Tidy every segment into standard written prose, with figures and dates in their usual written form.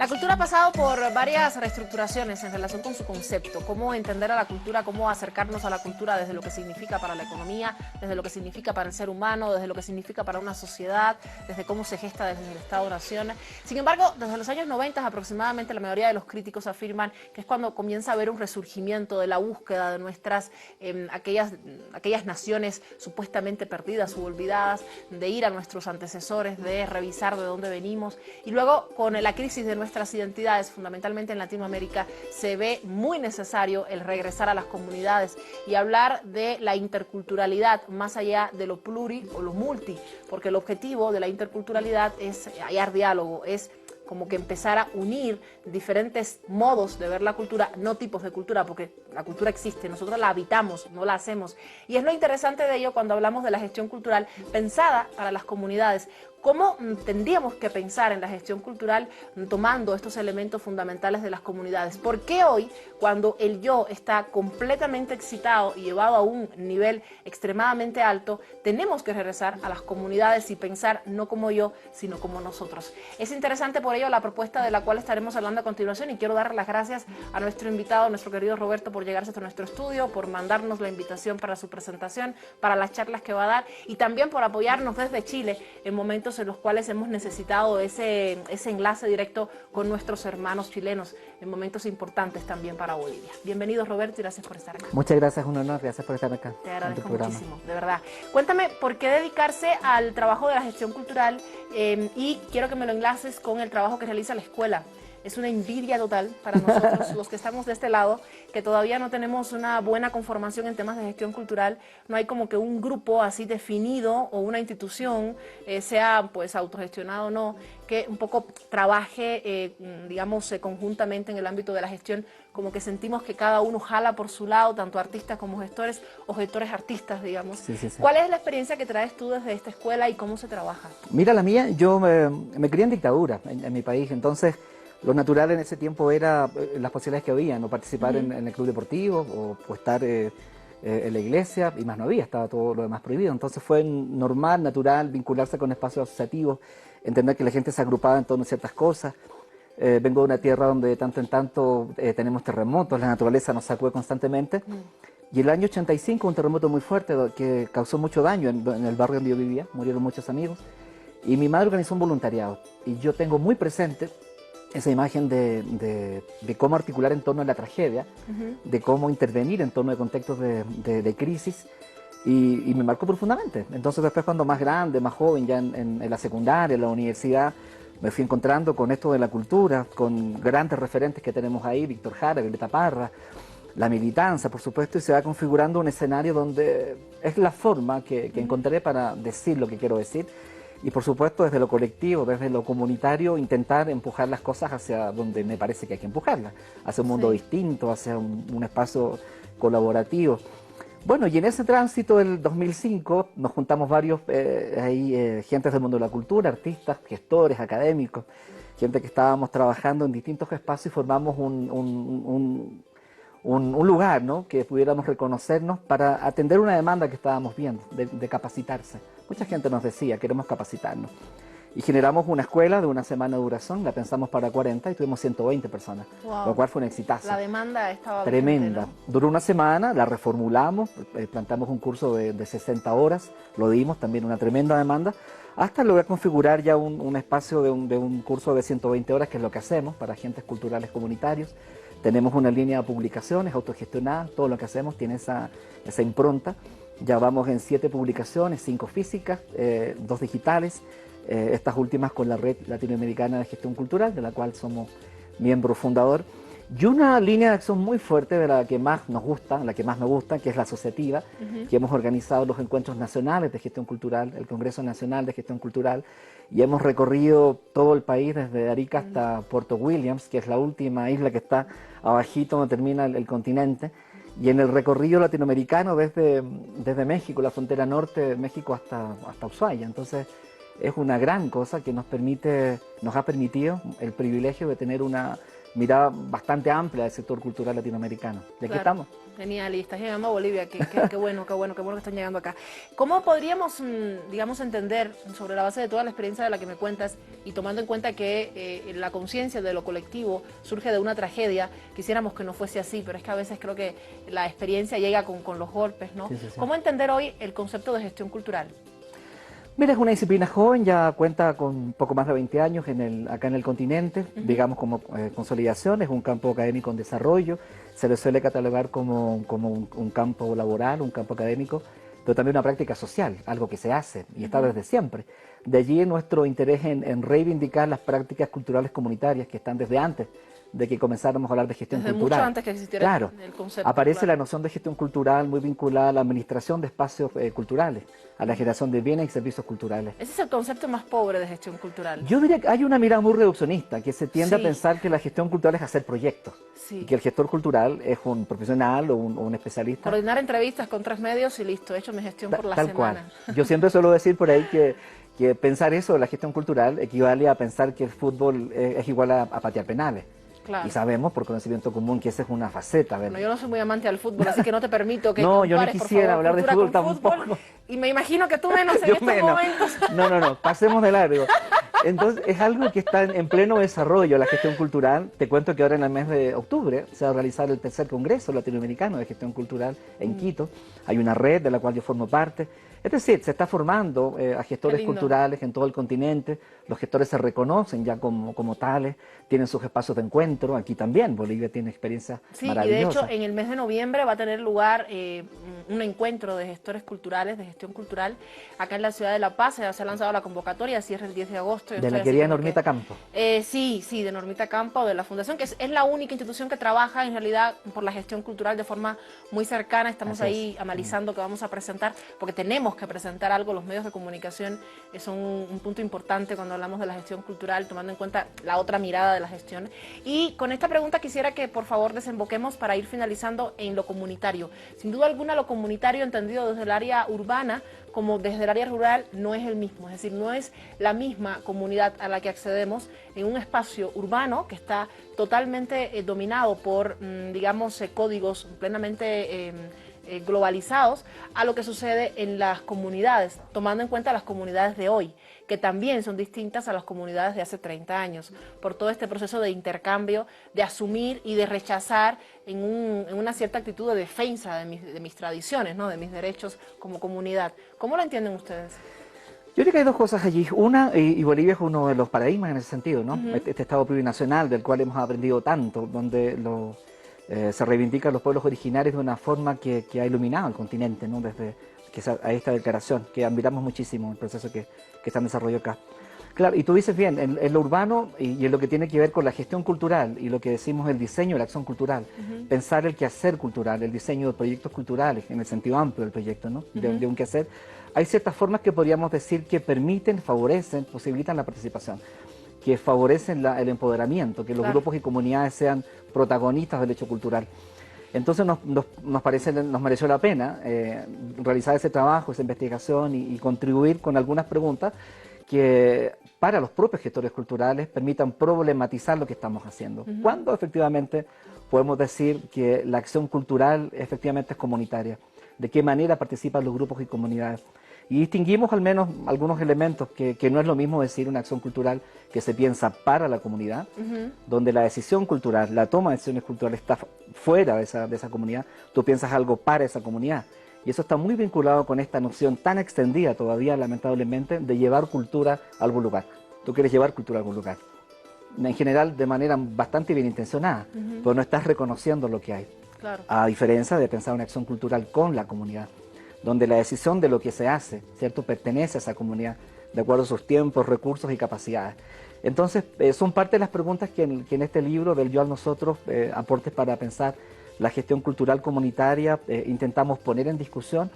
La cultura ha pasado por varias reestructuraciones en relación con su concepto, cómo entender a la cultura, cómo acercarnos a la cultura desde lo que significa para la economía, desde lo que significa para el ser humano, desde lo que significa para una sociedad, desde cómo se gesta desde el Estado-Nación. Sin embargo, desde los años 90 aproximadamente la mayoría de los críticos afirman que es cuando comienza a haber un resurgimiento de la búsqueda de nuestras, aquellas naciones supuestamente perdidas u olvidadas, de ir a nuestros antecesores, de revisar de dónde venimos, y luego con la crisis de nuestras identidades, fundamentalmente en Latinoamérica, se ve muy necesario el regresar a las comunidades y hablar de la interculturalidad más allá de lo pluri o lo multi, porque el objetivo de la interculturalidad es hallar diálogo, es como que empezar a unir diferentes modos de ver la cultura, no tipos de cultura, porque la cultura existe, nosotros la habitamos, no la hacemos. Y es lo interesante de ello cuando hablamos de la gestión cultural pensada para las comunidades. ¿Cómo tendríamos que pensar en la gestión cultural tomando estos elementos fundamentales de las comunidades? ¿Por qué hoy, cuando el yo está completamente excitado y llevado a un nivel extremadamente alto, tenemos que regresar a las comunidades y pensar no como yo, sino como nosotros? Es interesante por ello la propuesta de la cual estaremos hablando a continuación, y quiero dar las gracias a nuestro invitado, nuestro querido Roberto, por llegarse hasta nuestro estudio, por mandarnos la invitación para su presentación, para las charlas que va a dar, y también por apoyarnos desde Chile en momentos en los cuales hemos necesitado ese enlace directo con nuestros hermanos chilenos en momentos importantes también para Bolivia. Bienvenido, Roberto, y gracias por estar acá. Muchas gracias, un honor, gracias por estar acá. Te agradezco muchísimo, de verdad. Cuéntame, ¿por qué dedicarse al trabajo de la gestión cultural? Y quiero que me lo enlaces con el trabajo que realiza la escuela. Es una envidia total para nosotros, los que estamos de este lado, que todavía no tenemos una buena conformación en temas de gestión cultural. No hay como que un grupo así definido o una institución, sea pues autogestionado o no, que un poco trabaje, digamos, conjuntamente en el ámbito de la gestión. Como que sentimos que cada uno jala por su lado, tanto artistas como gestores o gestores artistas, digamos. Sí, sí, sí. ¿Cuál es la experiencia que traes tú desde esta escuela y cómo se trabaja? Mira, la mía, yo me crié en dictadura en mi país, entonces lo natural en ese tiempo era las posibilidades que había, no participar en el club deportivo o estar en la iglesia, y más no había, estaba todo lo demás prohibido. Entonces fue normal, natural, vincularse con espacios asociativos, entender que la gente se agrupaba en torno a ciertas cosas. Vengo de una tierra donde de tanto en tanto tenemos terremotos, la naturaleza nos sacude constantemente. Y el año 85, un terremoto muy fuerte que causó mucho daño en el barrio donde yo vivía, murieron muchos amigos. Y mi madre organizó un voluntariado. Y yo tengo muy presente esa imagen de cómo articular en torno a la tragedia, de cómo intervenir en torno a contextos de crisis, y me marcó profundamente. Entonces después, cuando más grande, más joven, ya en la secundaria, en la universidad, me fui encontrando con esto de la cultura, con grandes referentes que tenemos ahí, Víctor Jara, Violeta Parra, la militancia, por supuesto, y se va configurando un escenario donde es la forma que encontré para decir lo que quiero decir. Y por supuesto, desde lo colectivo, desde lo comunitario, intentar empujar las cosas hacia donde me parece que hay que empujarlas, hacia un mundo distinto, hacia un espacio colaborativo. Bueno, y en ese tránsito del 2005 nos juntamos varios gentes del mundo de la cultura, artistas, gestores, académicos, gente que estábamos trabajando en distintos espacios, y formamos un lugar, ¿no?, que pudiéramos reconocernos para atender una demanda que estábamos viendo, de capacitarse. Mucha gente nos decía, queremos capacitarnos. Y generamos una escuela de una semana de duración, la pensamos para 40 y tuvimos 120 personas, Wow. Lo cual fue un exitazo. La demanda estaba tremenda. vigente, ¿no? Duró una semana, la reformulamos, plantamos un curso de 60 horas, lo dimos, también una tremenda demanda, hasta lograr configurar ya un espacio de un curso de 120 horas, que es lo que hacemos para agentes culturales comunitarios. Tenemos una línea de publicaciones autogestionada, todo lo que hacemos tiene esa impronta. Ya vamos en 7 publicaciones, 5 físicas, 2 digitales, estas últimas con la Red Latinoamericana de Gestión Cultural, de la cual somos miembro fundador. Y una línea de acción muy fuerte, de la que más nos gusta, la que más me gusta, que es la asociativa, que hemos organizado los encuentros nacionales de gestión cultural, el Congreso Nacional de Gestión Cultural, y hemos recorrido todo el país, desde Arica hasta Puerto Williams, que es la última isla que está abajito donde termina el continente, y en el recorrido latinoamericano desde México, la frontera norte de México, hasta Ushuaia. Entonces es una gran cosa que nos ha permitido el privilegio de tener una mirada bastante amplia del sector cultural latinoamericano. Y aquí estamos. Genial, y estás llegando a Bolivia, qué bueno que están llegando acá. ¿Cómo podríamos, digamos, entender, sobre la base de toda la experiencia de la que me cuentas, y tomando en cuenta que la conciencia de lo colectivo surge de una tragedia, quisiéramos que no fuese así, pero es que a veces creo que la experiencia llega con los golpes, ¿no? Sí, sí, sí. ¿Cómo entender hoy el concepto de gestión cultural? Mira, es una disciplina joven, ya cuenta con poco más de 20 años acá en el continente, digamos como consolidación, es un campo académico en desarrollo, se le suele catalogar como un campo laboral, un campo académico, pero también una práctica social, algo que se hace y está desde siempre. De allí nuestro interés en reivindicar las prácticas culturales comunitarias que están desde antes de que comenzáramos a hablar de gestión Desde cultural. mucho antes que existiera Claro, el concepto. aparece la noción de gestión cultural muy vinculada a la administración de espacios culturales, a la generación de bienes y servicios culturales. Ese es el concepto más pobre de gestión cultural. Yo diría que hay una mirada muy reduccionista, que se tiende Sí. a pensar que la gestión cultural es hacer proyectos, Sí. y que el gestor cultural es un profesional o un especialista. Coordinar entrevistas con 3 medios y listo, he hecho mi gestión por la Tal semana. cual. Yo siempre suelo decir por ahí que pensar eso de la gestión cultural equivale a pensar que el fútbol es igual a patear penales. Claro. Y sabemos por conocimiento común que esa es una faceta. Bueno, yo no soy muy amante al fútbol, así que no te permito que No, yo no compares, por quisiera favor, hablar de cultura fútbol con tampoco. Y me imagino que tú menos en Yo estos menos. momentos. No, pasemos de largo. Entonces, es algo que está en pleno desarrollo, la gestión cultural. Te cuento que ahora en el mes de octubre se va a realizar el tercer Congreso Latinoamericano de Gestión Cultural en Quito. Hay una red de la cual yo formo parte. Es decir, se está formando a gestores culturales en todo el continente. Los gestores se reconocen ya como tales, tienen sus espacios de encuentro. Aquí también Bolivia tiene experiencias maravillosas. Y de hecho en el mes de noviembre va a tener lugar un encuentro de gestores culturales, de gestión cultural, acá en la ciudad de La Paz. Se ha lanzado la convocatoria, cierra el 10 de agosto. De la querida Normita Campo. Sí, de Normita Campo, de la Fundación, que es la única institución que trabaja en realidad por la gestión cultural de forma muy cercana. Estamos ahí analizando que vamos a presentar, porque tenemos que presentar algo. Los medios de comunicación son un punto importante cuando hablamos de la gestión cultural, tomando en cuenta la otra mirada de la gestión. Y con esta pregunta quisiera que por favor desemboquemos para ir finalizando en lo comunitario. Sin duda alguna, lo comunitario entendido desde el área urbana como desde el área rural no es el mismo, es decir, no es la misma comunidad a la que accedemos en un espacio urbano que está totalmente dominado por, digamos, códigos plenamente globalizados, a lo que sucede en las comunidades, tomando en cuenta las comunidades de hoy, que también son distintas a las comunidades de hace 30 años, por todo este proceso de intercambio, de asumir y de rechazar en una cierta actitud de defensa de mis tradiciones, ¿no? De mis derechos como comunidad. ¿Cómo lo entienden ustedes? Yo creo que hay dos cosas allí. Una, y Bolivia es uno de los paradigmas en ese sentido, ¿no? Este Estado plurinacional del cual hemos aprendido tanto, donde se reivindican los pueblos originarios de una forma que ha iluminado el continente, ¿no? Desde a esta declaración, que admiramos muchísimo el proceso que está en desarrollo acá. Claro, y tú dices bien, en lo urbano y en lo que tiene que ver con la gestión cultural y lo que decimos el diseño, la acción cultural, pensar el quehacer cultural, el diseño de proyectos culturales, en el sentido amplio del proyecto, ¿no? De un quehacer, hay ciertas formas que podríamos decir que permiten, favorecen, posibilitan la participación, que favorecen el empoderamiento, que los grupos y comunidades sean protagonistas del hecho cultural. Entonces nos mereció la pena realizar ese trabajo, esa investigación y contribuir con algunas preguntas que para los propios gestores culturales permitan problematizar lo que estamos haciendo. ¿Cuándo efectivamente podemos decir que la acción cultural efectivamente es comunitaria? ¿De qué manera participan los grupos y comunidades? Y distinguimos al menos algunos elementos que no es lo mismo decir una acción cultural que se piensa para la comunidad, donde la decisión cultural, la toma de decisiones culturales está fuera de esa comunidad, tú piensas algo para esa comunidad. Y eso está muy vinculado con esta noción tan extendida todavía, lamentablemente, de llevar cultura a algún lugar. Tú quieres llevar cultura a algún lugar. En general, de manera bastante bien intencionada, pero no estás reconociendo lo que hay. Claro. A diferencia de pensar una acción cultural con la comunidad, donde la decisión de lo que se hace, ¿cierto?, pertenece a esa comunidad, de acuerdo a sus tiempos, recursos y capacidades. Entonces, son parte de las preguntas que en este libro del Yo al Nosotros, aportes para pensar la gestión cultural comunitaria, intentamos poner en discusión,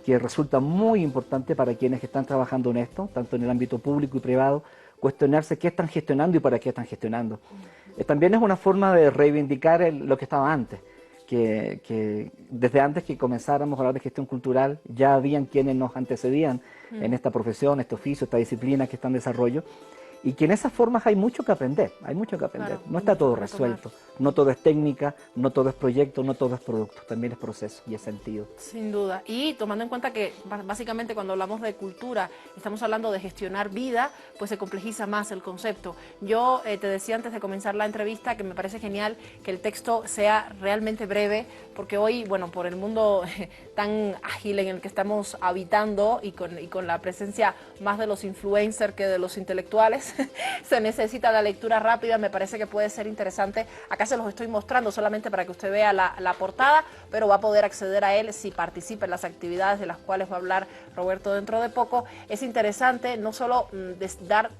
que resulta muy importante para quienes están trabajando en esto, tanto en el ámbito público y privado, cuestionarse qué están gestionando y para qué están gestionando. También es una forma de reivindicar lo que estaba antes, que desde antes que comenzáramos a hablar de gestión cultural ya habían quienes nos antecedían en esta profesión, este oficio, esta disciplina que está en desarrollo, y que en esas formas hay mucho que aprender, Claro, no está todo retomar. resuelto, no todo es técnica, no todo es proyecto, no todo es producto, también es proceso y es sentido. Sin duda. Y tomando en cuenta que básicamente cuando hablamos de cultura estamos hablando de gestionar vida, pues se complejiza más el concepto. Yo te decía antes de comenzar la entrevista que me parece genial que el texto sea realmente breve, porque hoy, bueno, por el mundo tan ágil en el que estamos habitando y con la presencia más de los influencers que de los intelectuales, se necesita la lectura rápida. Me parece que puede ser interesante. Acá se los estoy mostrando solamente para que usted vea la portada, pero va a poder acceder a él si participa en las actividades de las cuales va a hablar Roberto dentro de poco. Es interesante no solo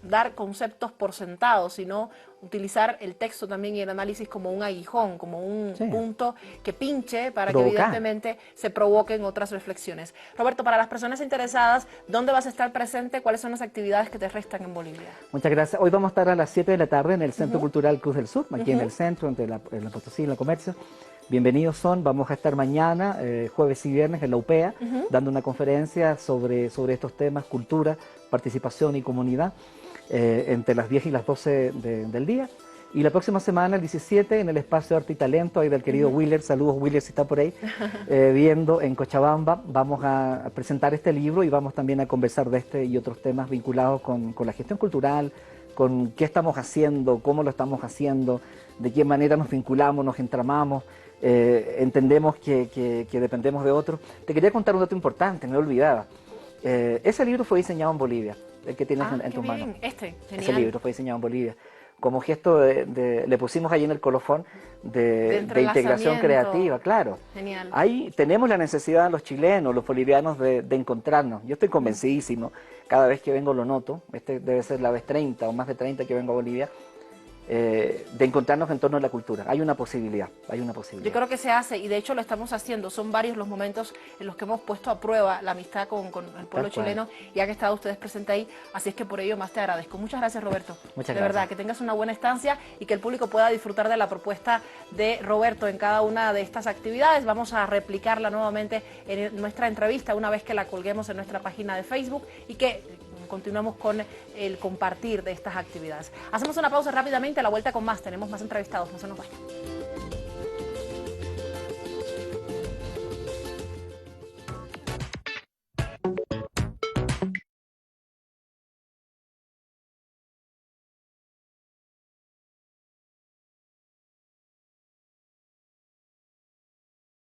dar conceptos por sentado, sino utilizar el texto también y el análisis como un aguijón, como un punto que pinche para que evidentemente se provoquen otras reflexiones. Roberto, para las personas interesadas, ¿dónde vas a estar presente? ¿Cuáles son las actividades que te restan en Bolivia? Muchas gracias. Hoy vamos a estar a las 7 de la tarde en el Centro Cultural Cruz del Sur, aquí en el centro, entre la Potosí y la Comercio. Bienvenidos son, vamos a estar mañana, jueves y viernes en la UPEA, dando una conferencia sobre estos temas, cultura, participación y comunidad, entre las 10 y las 12 del día. Y la próxima semana, el 17, en el Espacio Arte y Talento, ahí del querido Willer, saludos Willer si está por ahí, viendo en Cochabamba, vamos a presentar este libro y vamos también a conversar de este y otros temas vinculados con la gestión cultural, con qué estamos haciendo, cómo lo estamos haciendo, de qué manera nos vinculamos, nos entramamos, entendemos que dependemos de otros. Te quería contar un dato importante, me olvidaba. Ese libro fue diseñado en Bolivia, el que tienes en tus manos. Genial. Ese libro fue diseñado en Bolivia. Como gesto le pusimos ahí en el colofón de integración creativa, claro. Genial. Ahí tenemos la necesidad, los chilenos, los bolivianos, de encontrarnos. Yo estoy convencidísimo, cada vez que vengo lo noto, este debe ser la vez 30 o más de 30 que vengo a Bolivia, de encontrarnos en torno a la cultura. Hay una posibilidad, Yo creo que se hace, y de hecho lo estamos haciendo. Son varios los momentos en los que hemos puesto a prueba la amistad con el pueblo chileno, y han estado ustedes presentes ahí, así es que por ello más te agradezco. Muchas gracias, Roberto. Muchas gracias. De verdad, que tengas una buena estancia y que el público pueda disfrutar de la propuesta de Roberto en cada una de estas actividades. Vamos a replicarla nuevamente en nuestra entrevista una vez que la colguemos en nuestra página de Facebook y que continuamos con el compartir de estas actividades. Hacemos una pausa rápidamente, a la vuelta con más. Tenemos más entrevistados, no se nos vayan.